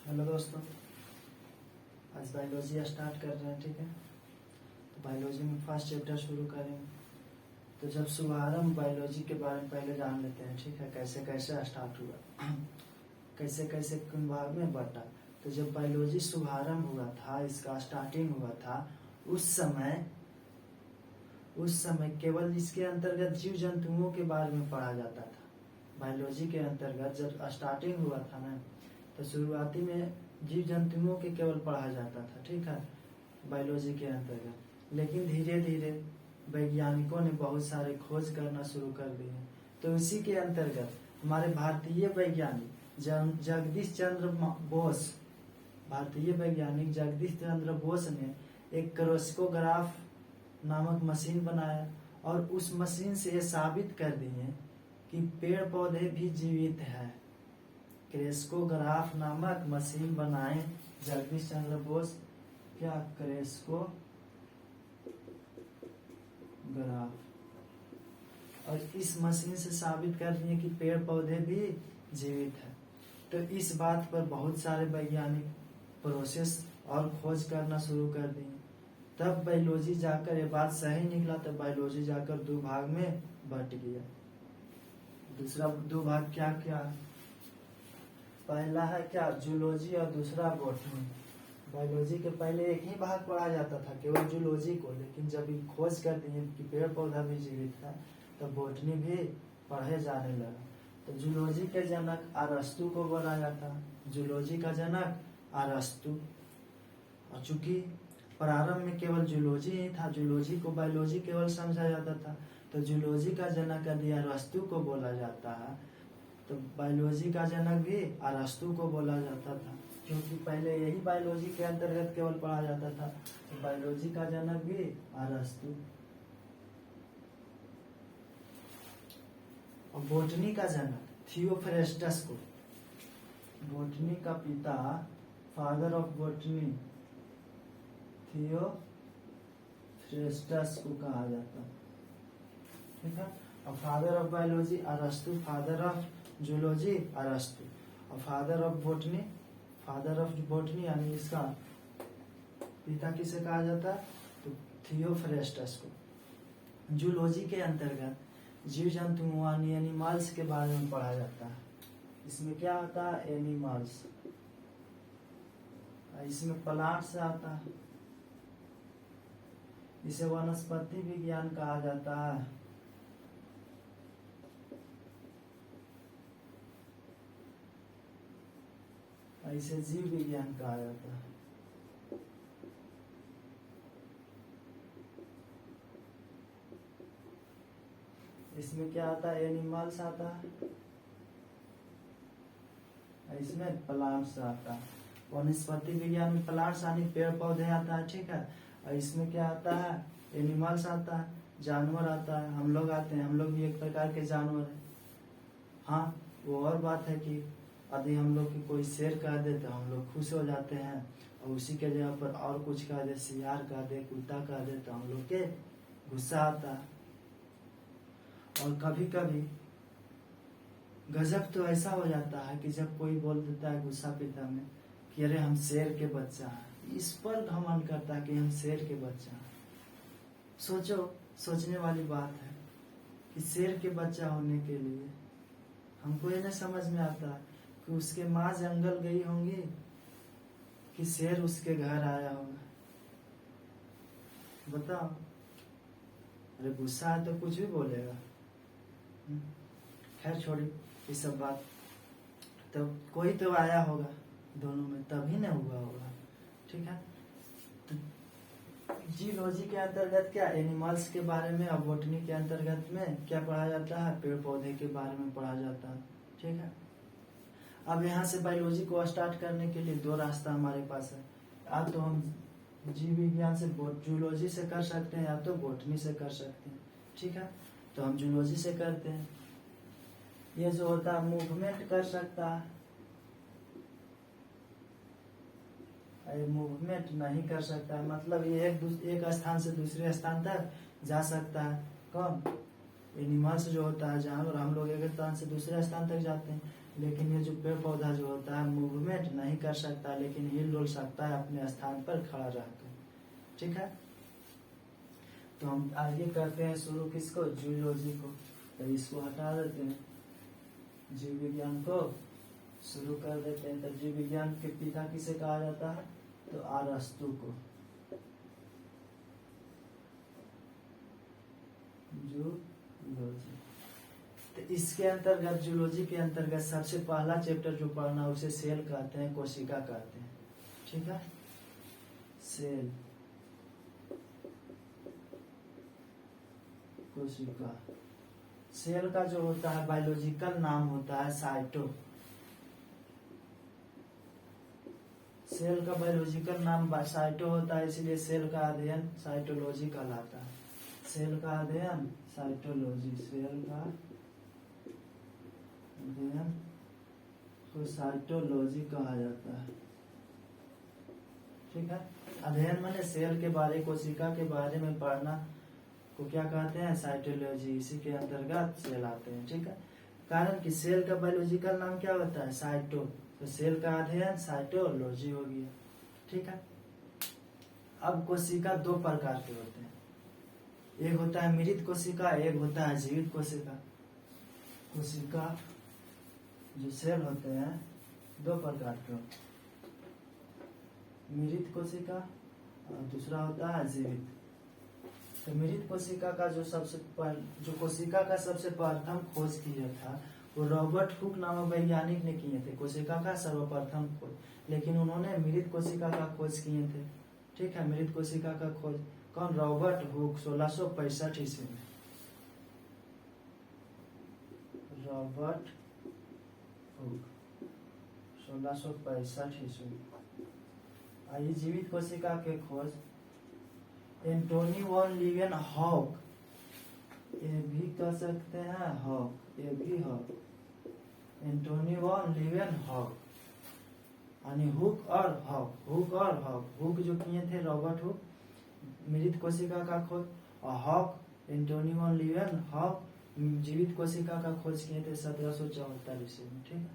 Hello दोस्तों, आज biology start कर रहे हैं। ठीक है, तो बायोलॉजी में फर्स्ट चैप्टर शुरू करेंगे। तो जब शुभारंभ बायोलॉजी के बारे में पहले जान लेते हैं। ठीक है, कैसे कैसे स्टार्ट हुआ, कैसे कैसे किन भाग में बटा। तो जब बायोलॉजी शुभारंभ हुआ था, इसका स्टार्टिंग हुआ था, उस समय केवल इसके अंतर्गत जीव जंतुओं के बारे में पढ़ा जाता था। बायोलॉजी के अंतर्गत जब स्टार्टिंग हुआ था ना, तो शुरुआती में जीव जंतुओं के केवल पढ़ा जाता था। ठीक है, बायोलॉजी के अंतर्गत। लेकिन धीरे धीरे वैज्ञानिकों ने बहुत सारे खोज करना शुरू कर दिए। तो इसी के अंतर्गत हमारे भारतीय वैज्ञानिक जगदीश चंद्र बोस, भारतीय वैज्ञानिक जगदीश चंद्र बोस ने एक क्रोस्कोग्राफ नामक मशीन बनाया, और उस मशीन से ये साबित कर दिए कि पेड़ पौधे भी जीवित है। क्रेस्कोग्राफ नामक मशीन बनाए जगदीश चंद्र बोस। क्या क्रेस्कोग्राफ, और इस मशीन से साबित कर दिए कि पेड़ पौधे भी जीवित है। तो इस बात पर बहुत सारे वैज्ञानिक प्रोसेस और खोज करना शुरू कर दिए। तब बायोलॉजी जाकर ये बात सही निकला, तो बायोलॉजी जाकर दो भाग में बट गया। दूसरा दो भाग क्या क्या, पहला है क्या जूलॉजी और दूसरा बॉटनी। बायोलॉजी के पहले एक ही भाग पढ़ा जाता था, केवल जूलॉजी को। लेकिन जब ये खोज कर दिए कि पेड़ पौधा भी जीवित है, तो बॉटनी भी पढ़े जाने लगा। तो जूलॉजी के जनक अरस्तु को बोला जाता है। जूलॉजी का जनक अरस्तु। और चूंकि प्रारंभ में केवल जूलॉजी ही था, जूलॉजी को बायोलॉजी केवल समझा जाता था, तो जूलॉजी का जनक यदि अरस्तु को बोला जाता है, तो बायोलॉजी का जनक भी अरस्तु को बोला जाता था। क्योंकि पहले यही बायोलॉजी के अंतर्गत केवल पढ़ा जाता था, तो बायोलॉजी का जनक भी अरस्तु। और बॉटनी का जनक थियोफ्रेस्टस को, बॉटनी का पिता, फादर ऑफ बॉटनी, थियोफ्रेस्टस को कहा जाता। ठीक है, और फादर ऑफ बायोलॉजी अरस्तु, फादर ऑफ जूलॉजी अरस्तु, और फादर ऑफ बॉटनी यानी इसका पिता किसे कहा जाता है, तो थियोफ्रेस्टस को। जूलॉजी के अंतर्गत जीव जंतुओं यानी एनिमल्स के बारे में पढ़ा जाता है। इसमें क्या होता है, एनिमल्स। इसमें प्लांट्स आता है, इसे वनस्पति विज्ञान कहा जाता है। इसे जीव विज्ञान कहा जाता है। इसमें क्या आता है, एनिमल्स आता है, इसमें प्लांट्स आता है। वनस्पति विज्ञान में प्लांट्स यानी पेड़ पौधे आता है। ठीक है, और इसमें क्या आता है, एनिमल्स आता है, जानवर आता है। हम लोग आते हैं, हम लोग भी एक प्रकार के जानवर हैं। हाँ, वो और बात है कि यदि हम लोग की कोई शेर कह दे तो हम लोग खुश हो जाते हैं, और उसी के जगह पर और कुछ कह दे, सियार कह दे, कुत्ता कह दे, तो हम लोग के गुस्सा आता है। और कभी कभी गजब तो ऐसा हो जाता है कि जब कोई बोल देता है गुस्सा पिता में कि अरे हम शेर के बच्चा हैं, इस पर घमंड करता है कि हम शेर के बच्चा हैं। सोचो, सोचने वाली बात है कि शेर के बच्चा होने के लिए हमको ये नहीं समझ में आता कि उसके माँ जंगल गई होंगी कि शेर उसके घर आया होगा। बताओ, अरे गुस्सा है तो कुछ भी बोलेगा। खैर छोड़ी ये सब बात। तो कोई तो आया होगा दोनों में, तभी न हुआ होगा। ठीक है, तो जीलॉजी के अंतर्गत क्या एनिमल्स के बारे में, और बॉटनी के अंतर्गत में क्या पढ़ा जाता है, पेड़ पौधे के बारे में पढ़ा जाता है। ठीक है, अब यहाँ से बायोलॉजी को स्टार्ट करने के लिए दो रास्ता हमारे पास है। या तो हम जीव विज्ञान से जूलॉजी से कर सकते हैं, या तो बॉटनी से कर सकते हैं। ठीक है, तो हम जूलॉजी से करते हैं। ये जो होता है मूवमेंट कर सकता है, ये मूवमेंट नहीं कर सकता है। मतलब ये एक स्थान से दूसरे स्थान तक जा सकता है। कौन, एनिमल्स जो होता है जानवर, हम लोग एक स्थान से दूसरे स्थान तक जाते हैं। लेकिन ये जो पेड़ पौधा जो होता है मूवमेंट नहीं कर सकता, लेकिन हिल डुल सकता है अपने स्थान पर खड़ा रहकर। ठीक है, तो हम आगे करते हैं शुरू किसको, जूलॉजी को। तो इसको हटा देते हैं, जीव विज्ञान को शुरू कर देते हैं। तो जीव विज्ञान के पिता किसे कहा जाता है, तो अरस्तु को। जूलॉजी, तो इसके अंतर्गत जूलॉजी के अंतर्गत सबसे पहला चैप्टर जो पढ़ना उसे सेल कहते हैं, कोशिका कहते हैं। ठीक है, सेल, कोशिका। सेल का जो होता है बायोलॉजिकल नाम होता है साइटो। सेल का बायोलॉजिकल नाम साइटो होता है, इसलिए सेल का अध्ययन साइटोलॉजी कहलाता है। सेल का अध्ययन साइटोलॉजी, सेल का अध्ययन को साइटोलॉजी कहा जाता है। ठीक है, अध्ययन माने सेल के बारे, कोशिका के बारे में पढ़ना को क्या कहते हैं, साइटोलॉजी। इसी के अंतर्गत सेल आते हैं। ठीक है, कारण कि सेल का बायोलॉजिकल नाम क्या होता है, साइटो, तो सेल का अध्ययन साइटोलॉजी हो गया। ठीक है, अब कोशिका दो प्रकार के होते हैं, एक होता है मृत कोशिका, एक होता है जीवित कोशिका। कोशिका जो सेल होते हैं दो प्रकार के होते हैं, मृत कोशिका और दूसरा होता है जीवित। तो मृत कोशिका का जो कोशिका का सबसे प्रथम खोज किया था वो रॉबर्ट हुक नामक वैज्ञानिक ने किए थे, कोशिका का सर्वप्रथम खोज। लेकिन उन्होंने मृत कोशिका का खोज किए थे। ठीक है, मृत कोशिका का खोज कौन, रॉबर्ट हुक 1665 ईस्वी में। रॉबर्ट हुक 1665 ईस्वी। आइए जीवित कोशिका के खोज एंटोनी वॉन लीवेन हॉक, ये भी कह सकते हैं हॉक, ये भी हॉक, एंटोनी वॉन लीवेन हॉक, यानी हुक और हॉक, हुक और हॉक। हुक जो किए थे रॉबर्ट हुक मृत कोशिका का खोज, और हॉक एंटोनी वॉन लीवेन हॉक जीवित कोशिका का खोज किए थे 1774 ईस्वी में। ठीक है,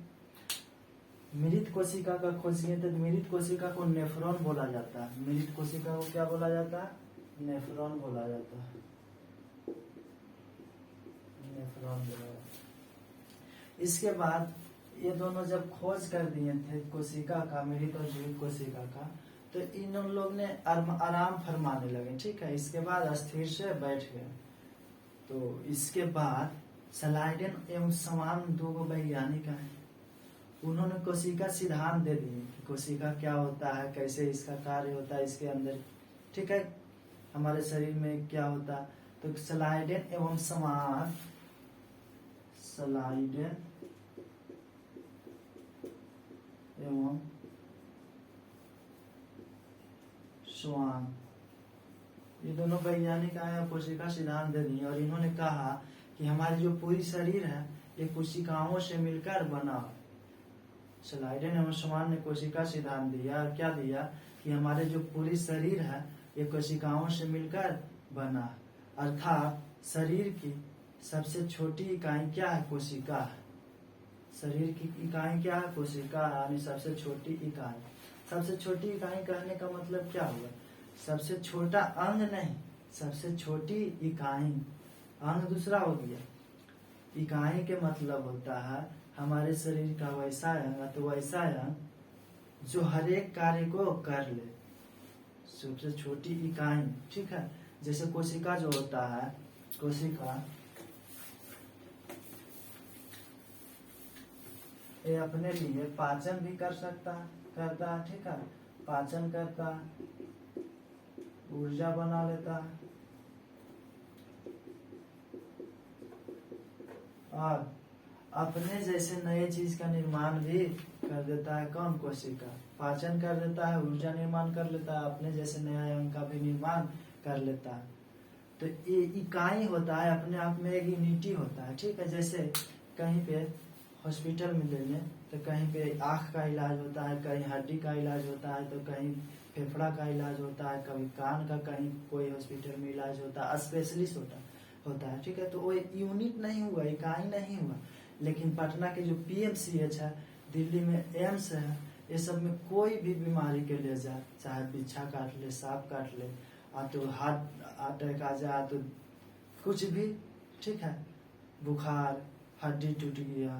मृत कोशिका का खोज किए थे। मृत कोशिका को नेफ्रॉन बोला जाता है, मृत कोशिका को क्या बोला जाता है, नेफ्रॉन बोला जाता है, नेफ्रॉन बोला जाता है। इसके बाद ये दोनों जब खोज कर दिए थे कोशिका का, मृत और जीवित कोशिका का, तो इन लोग ने आराम फरमाने लगे। ठीक है, इसके बाद स्थिर से बैठ गए। तो इसके बाद स्लाइडेन एवं समान दो वैज्ञानिक हैं, उन्होंने कोशिका सिद्धांत दे दिए कि कोशिका क्या होता है, कैसे इसका कार्य होता है इसके अंदर। ठीक है, हमारे शरीर में क्या होता है। तो स्लाइडेन एवं समान, स्लाइडेन एवं स्वान, ये दोनों वैज्ञानिक आए और कोशिका सिद्धांत दे दिए। और इन्होंने कहा कि हमारी जो पूरी शरीर है ये कोशिकाओं से मिलकर बना। स्लाइडेन एवं स्वान ने कोशिका सिद्धांत दिया और क्या दिया कि हमारे जो पूरी शरीर है ये कोशिकाओं से मिलकर बना, अर्थात शरीर की सबसे छोटी इकाई क्या है, कोशिका है। शरीर की इकाई क्या है, कोशिका, यानी सबसे छोटी इकाई। सबसे छोटी इकाई कहने का मतलब क्या हुआ, सबसे छोटा अंग नहीं, सबसे छोटी इकाई। अंग दूसरा हो गया, इकाई के मतलब होता है हमारे शरीर का वैसा अंग, तो वैसा अंग जो हर एक कार्य को कर ले, सबसे छोटी इकाई। ठीक है, जैसे कोशिका जो होता है, कोशिका ये अपने लिए पाचन भी करता है। ठीक है, पाचन करता है, ऊर्जा बना लेता है, और अपने जैसे नए चीज का निर्माण भी कर देता है। कौन, कोशिका पाचन कर देता है, ऊर्जा निर्माण कर लेता है, अपने जैसे नया अंग का भी निर्माण कर लेता है। तो ये इकाई होता है, अपने आप में एक यूनिटी होता है। ठीक है, जैसे कहीं पे हॉस्पिटल में ले लें तो कहीं पे आँख का इलाज होता है, कहीं हड्डी का इलाज होता है, तो कहीं फेफड़ा का इलाज होता है, कभी कान का कहीं कोई हॉस्पिटल में इलाज होता है, स्पेशलिस्ट होता है। ठीक है, तो वो यूनिट नहीं हुआ, इकाई नहीं हुआ। लेकिन पटना के जो PMCH है, दिल्ली में एम्स है, ये सब में कोई भी बीमारी के ले जाए, चाहे बिच्छा काट ले, सांप काट ले, तो हार्ट अटैक आ जाए, तो कुछ भी, ठीक है, बुखार, हड्डी टूट गया,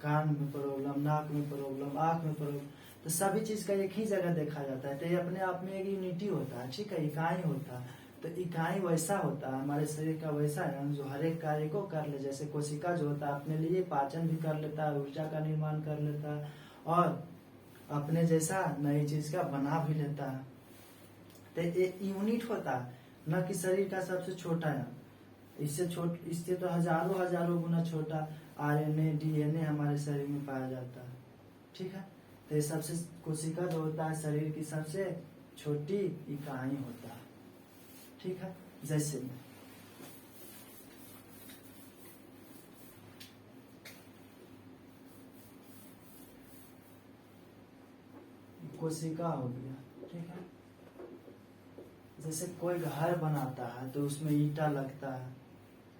कान में प्रॉब्लम, नाक में प्रॉब्लम, आँख में प्रॉब्लम, तो सभी चीज का एक ही जगह देखा जाता है। तो ये अपने आप में एक यूनिटी होता है, ठीक है, इकाई होता है। तो इकाई वैसा होता है, हमारे शरीर का वैसा है जो हर एक कार्य को कर ले। जैसे कोशिका जो होता है अपने लिए पाचन भी कर लेता है, ऊर्जा का निर्माण कर लेता है, और अपने जैसा नई चीज का बना भी लेता है। तो एक यूनिट होता है, न कि शरीर का सबसे छोटा है, इससे तो हजारों गुना छोटा RNA DNA हमारे शरीर में पाया जाता है, ठीक है। तो ये सबसे कोशिका जो होता है शरीर की सबसे छोटी इकाई होता है, ठीक है। जैसे कोशिका हो गया, ठीक है। जैसे कोई घर बनाता है तो उसमें ईटा लगता है,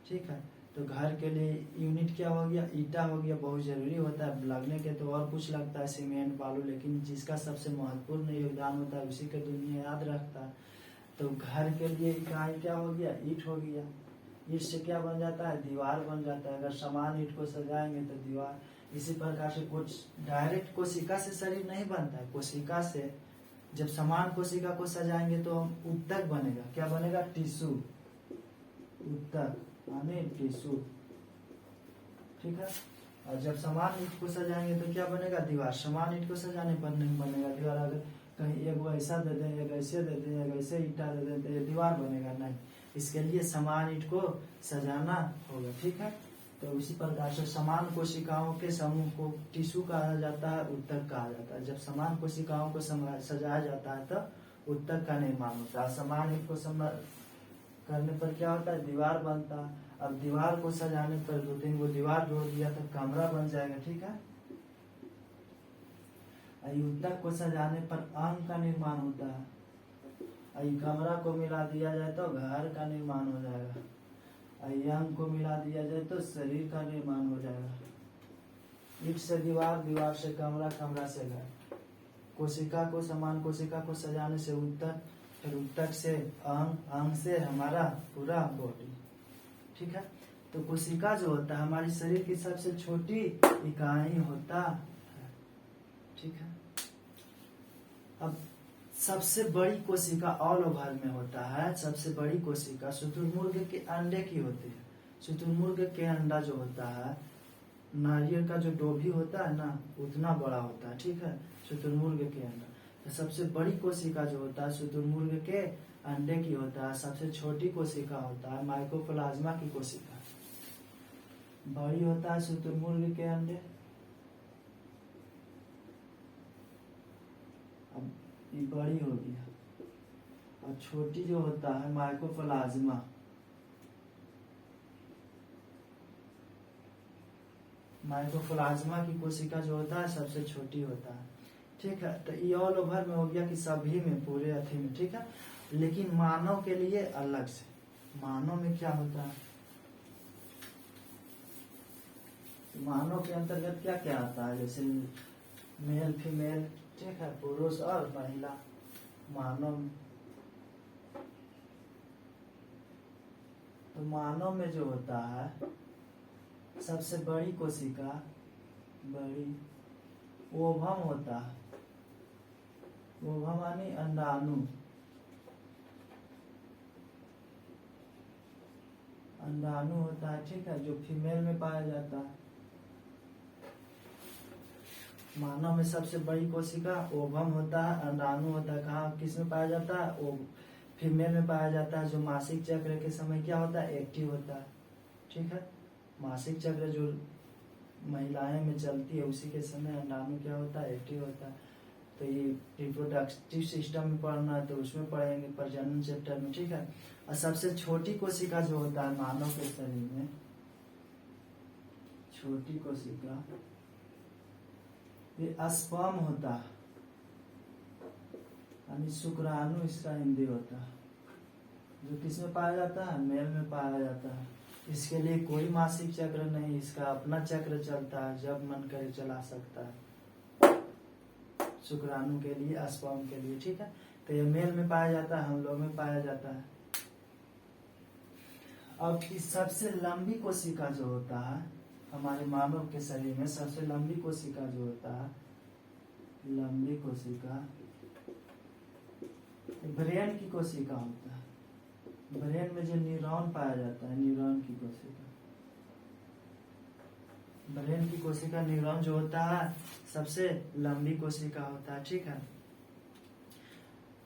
ठीक है। तो घर के लिए यूनिट क्या हो गया, ईटा हो गया, बहुत जरूरी होता है। लगने के तो और कुछ लगता है, सीमेंट, बालू, लेकिन जिसका सबसे महत्वपूर्ण योगदान होता है उसी के दुनिया याद रखता है। तो घर के लिए इकाई क्या हो गया, ईट हो गया। ईट से क्या बन जाता है, दीवार बन जाता है। अगर समान ईट को सजाएंगे तो दीवार। इसी प्रकार से कुछ डायरेक्ट कोशिका से शरीर नहीं बनता है, कोशिका से जब समान कोशिका को सजाएंगे तो उत्तक बनेगा। क्या बनेगा, टिश्यू, उत्तक यानी टिश्यू, ठीक है। और जब समान ईट को सजाएंगे तो क्या बनेगा, दीवार। समान ईट को सजाने पर नहीं बनेगा दीवार। अगर कहीं एक ऐसा दे दें, एक ऐसे दे दें, एक ऐसे ईटा दे दें तो ये दीवार बनेगा नहीं। इसके लिए समान ईट को सजाना होगा, ठीक है। तो उसी प्रकार से समान कोशिकाओं के समूह को टिश्यू कहा जाता है, उत्तक कहा जाता है। जब समान कोशिकाओं को सजाया जाता है तो उत्तक का निर्माण होता है। समान ईट को करने पर क्या होता है, दीवार बनता है। अब दीवार को सजाने पर 2-3 वो दीवार जोड़ दिया तो कमरा बन जाएगा, ठीक है। उत्तक को सजाने पर अंग का निर्माण होता है। कमरा को मिला दिया जाए तो घर का निर्माण हो जाएगा। अंग को मिला दिया जाए तो शरीर का निर्माण हो जाएगा। ईट से दीवार, दीवार से कमरा, कमरा से घर। कोशिका को, समान कोशिका को सजाने से उत्तक, फिर उत्तक से अंग, अंग से हमारा पूरा बॉडी, ठीक है। तो कोशिका जो होता है हमारे शरीर की सबसे छोटी इकाई होता है, ठीक है। अब सबसे बड़ी कोशिका ऑल ओवर में होता है। सबसे बड़ी कोशिका शुतुरमुर्ग के अंडे की होती है। शुतुरमुर्ग के अंडा जो होता है, नारियल का जो डोभी होता है ना, उतना बड़ा होता है, ठीक है, शुतुरमुर्ग के अंडा। तो सबसे बड़ी कोशिका जो होता है शुतुरमुर्ग के अंडे की होता है। सबसे छोटी कोशिका होता है माइकोप्लाज्मा की कोशिका। बड़ी होता है शुतुरमुर्ग के अंडे, अब ये बड़ी हो गया। और छोटी जो होता है माइकोप्लाज्मा, माइकोप्लाज्मा की कोशिका जो होता है सबसे छोटी होता है, ठीक है। तो ये ऑल ओवर में हो गया कि सभी में, पूरे अथी में, ठीक है। लेकिन मानव के लिए अलग से, मानव में क्या होता है, मानव के अंतर्गत क्या क्या आता है, जैसे मेल फीमेल, ठीक है, पुरुष और महिला। मानव, तो मानव में जो होता है सबसे बड़ी कोशिका, बड़ी ओवम होता है। ओवम यानी अंडाणु, अंडाणु होता है, ठीक है, जो फीमेल में पाया जाता है। मानव में सबसे बड़ी कोशिका ओवम होता है, अंडाणु होता है। कहाँ, किस में पाया जाता है, ओ फीमेल में पाया जाता है, जो मासिक चक्र के समय क्या होता है, एक्टिव होता है, ठीक है। मासिक चक्र जो महिलाएं में चलती है उसी के समय अंडाणु क्या होता है, एक्टिव होता है। तो ये रिप्रोडक्टिव सिस्टम में पढ़ना है तो उसमें पढ़ेंगे, प्रजनन चैप्टर में, ठीक है। और सबसे छोटी कोशिका जो होता है मानव के शरीर में, छोटी कोशिका ये स्पर्म होता है, यानी शुक्राणु इसका हिंदी होता है, जो किस में पाया जाता है, मेल में पाया जाता है, इसके लिए कोई मासिक चक्र नहीं, इसका अपना चक्र चलता है, जब मन करे चला सकता है, शुक्राणु के लिए, स्पर्म के लिए। ठीक है, तो ये मेल में पाया जाता है, हम लोग में पाया जाता है। अब इस सबसे लंबी कोशिका जो होता है हमारे मानव के शरीर में, सबसे लंबी कोशिका जो होता है, लंबी कोशिका ब्रेन की कोशिका होता है। ब्रेन में जो न्यूरॉन पाया जाता है, न्यूरॉन की कोशिका, ब्रेन की कोशिका न्यूरॉन जो होता है सबसे लंबी कोशिका होता है। ठीक है,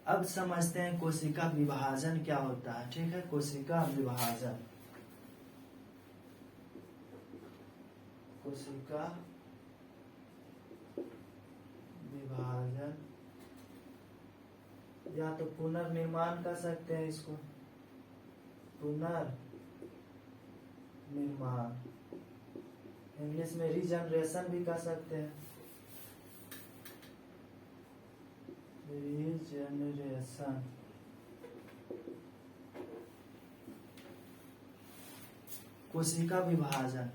अब समझते हैं कोशिका विभाजन क्या होता है। ठीक है, कोशिका विभाजन, कोशिका विभाजन या तो पुनर्निर्माण कर सकते हैं इसको, पुनर्निर्माण, इंग्लिश में रीजनरेशन भी कर सकते हैं, रीजनरेशन। कोशिका विभाजन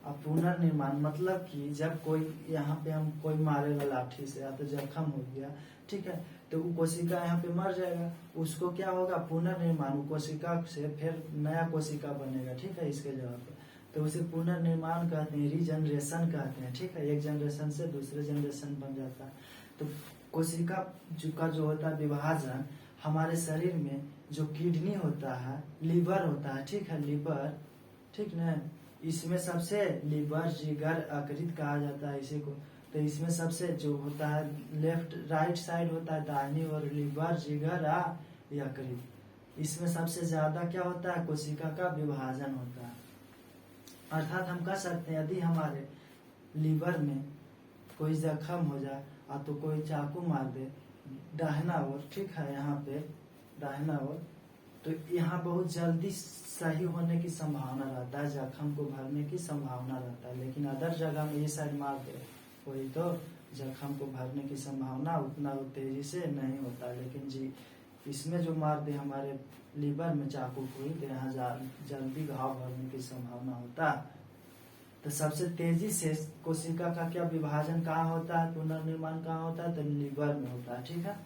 और पुनर्निर्माण मतलब कि जब कोई यहाँ पे हम कोई मारेगा लाठी से या तो जख्म हो गया, ठीक है, तो वो कोशिका यहाँ पे मर जाएगा, उसको क्या होगा, पुनर्निर्माण, वो कोशिका से फिर नया कोशिका बनेगा। ठीक है, इसके जगह पे, तो उसे पुनर्निर्माण कहते हैं, रीजनरेशन कहते हैं। ठीक है, एक जनरेशन से दूसरे जनरेशन बन जाता है। तो कोशिका का जो होता है विभाजन, हमारे शरीर में जो किडनी होता है, लीवर होता है, ठीक है, लीवर, ठीक ना, इसमें सबसे लीवर, जिगर, यकृत कहा जाता है इसी को। तो इसमें सबसे जो होता है लेफ्ट राइट साइड होता है दाहिनी और लीवर, जिगर, यकृत, इसमें सबसे ज्यादा क्या होता है, कोशिका का विभाजन होता है। अर्थात हम कह सकते हैं यदि हमारे लीवर में कोई जख्म हो जाए और तो कोई चाकू मार दे दाहिना ओर, ठीक है, यहाँ पे दाहिना ओर, तो यहाँ बहुत जल्दी सही होने की संभावना रहता है, जख्म को भरने की संभावना रहता है। लेकिन अदर जगह में ये साइड मार दे कोई तो जख्म को भरने की संभावना उतना तेजी से नहीं होता। लेकिन जी इसमें जो मार दे हमारे लीवर में चाकू को, तो यहाँ जल्दी घाव भरने की संभावना होता है। तो सबसे तेजी से कोशिका का क्या विभाजन कहाँ होता है, पुनर्निर्माण कहाँ होता है, तो लीवर में होता है। ठीक है,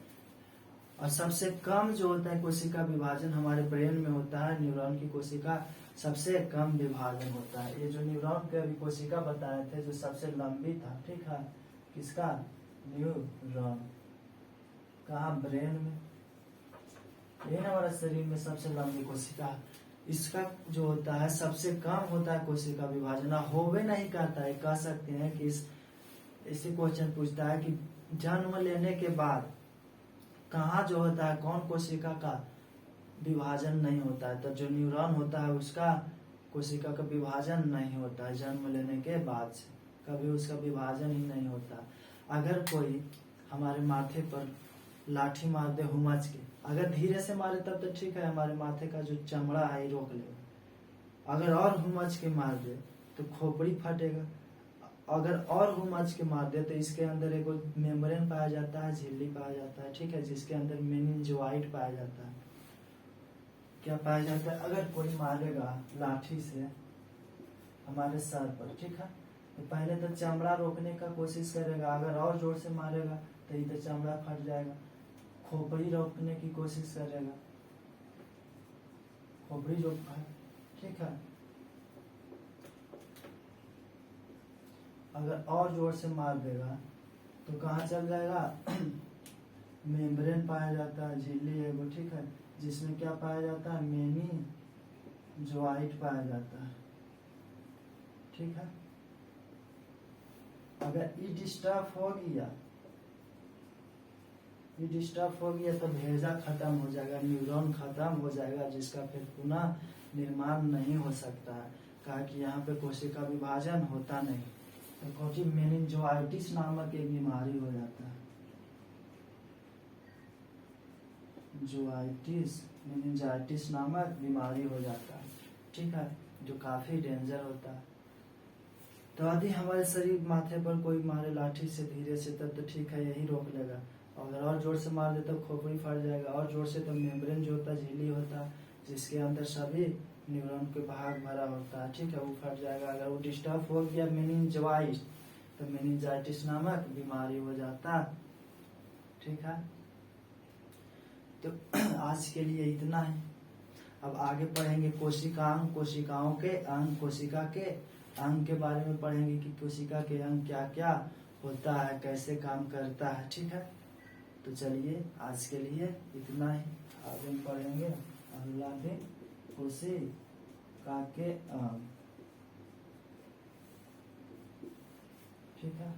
और सबसे कम जो होता है कोशिका विभाजन हमारे ब्रेन में होता है, न्यूरॉन की कोशिका सबसे कम विभाजन होता है। ये जो न्यूरॉन के अभी कोशिका बताए थे जो सबसे लंबी था, ठीक है, किसका, न्यूरॉन, कहाँ, ब्रेन में, ये हमारा शरीर में सबसे लंबी कोशिका, इसका जो होता है सबसे कम होता है कोशिका विभाजन, होवे नहीं कहता है। कह सकते हैं कि इसी क्वेश्चन पूछता है कि जन्म लेने के बाद कहाँ जो होता है कौन कोशिका का विभाजन नहीं होता है, तो जो न्यूरॉन होता है उसका कोशिका का विभाजन नहीं होता है जन्म लेने के बाद से, कभी उसका विभाजन ही नहीं होता। अगर कोई हमारे माथे पर लाठी मार दे हुमच के, अगर धीरे से मारे तब तो ठीक है, हमारे माथे का जो चमड़ा है रोक लेगा। अगर और हुमच के मार दे तो खोपड़ी फटेगा। अगर और हुमच के मार दे तो इसके अंदर एक मेम्ब्रेन पाया जाता है, झिल्ली पाया जाता है, ठीक है, जिसके अंदर मेनिंजोइड पाया जाता है। क्या पाया जाता है, अगर कोई मारेगा लाठी से हमारे सर पर, ठीक है, तो पहले तो चमड़ा रोकने का कोशिश करेगा, अगर और जोर से मारेगा तो इधर चमड़ा फट जाएगा। खोपड़ी रोकने की कोशिश करेगा, खोपड़ी जो, ठीक है, अगर और जोर से मार देगा तो कहाँ चल जाएगा, मेम्ब्रेन पाया जाता है, झिल्ली है वो, ठीक है, जिसमें क्या पाया जाता है, मेनिंजोइड पाया जाता है। ठीक है, अगर ये डिस्टर्ब हो गया तो भेजा खत्म हो जाएगा, न्यूरॉन खत्म हो जाएगा, जिसका फिर पुनः निर्माण नहीं हो सकता है। कहा कि यहाँ पे कोशिका विभाजन होता नहीं, तो क्योंकि मेनिंजाइटिस नामक एक बीमारी हो जाता है, मेनिंजाइटिस नामक बीमारी हो जाता है, ठीक है, जो काफी डेंजर होता है। तो यदि हमारे शरीर माथे पर कोई मारे लाठी से धीरे से तब तो ठीक है, यही रोक लेगा। अगर और जोर से मार दे तो खोपड़ी फट जाएगा, और जोर से तो मेम्ब्रेन जो होता है, झिल्ली होता है, जिसके अंदर सभी न्यूरॉन के भाग भरा होता है, ठीक है, वो फट जाएगा। अगर वो डिस्टर्ब हो गया मेनिंजाइटिस तो मेनिंजाइटिस नामक बीमारी हो जाता, ठीक है। तो आज के लिए इतना है। अब आगे पढ़ेंगे कोशिकांग, कोशिकाओं के अंग, कोशिका के अंग के बारे में पढ़ेंगे कि कोशिका के अंग क्या क्या होता है, कैसे काम करता है, ठीक है। तो चलिए आज के लिए इतना ही, आगे हम पढ़ेंगे अगला दिन कोशिका के अंग, ठीक है।